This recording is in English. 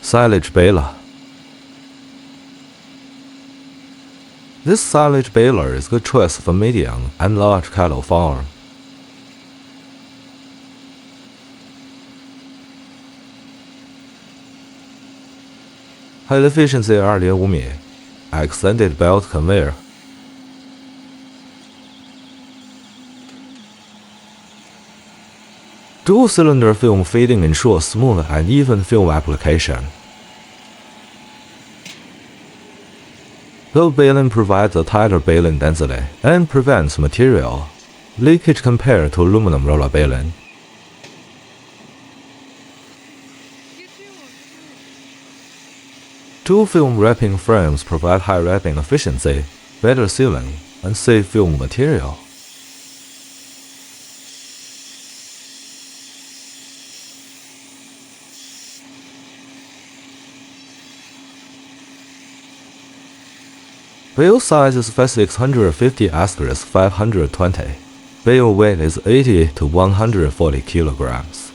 Silage baler. This silage baler is a good choice for medium and large cattle farm. High efficiency 2.5米 extended belt conveyor. Dual cylinder film feeding ensures smooth and even film application. Low baling provides a tighter baling density and prevents material leakage compared to aluminum roller baling. Dual film wrapping frames provide high wrapping efficiency, better sealing, and save film material. Bale size is 650*520. Bale weight is 80 to 140 kilograms.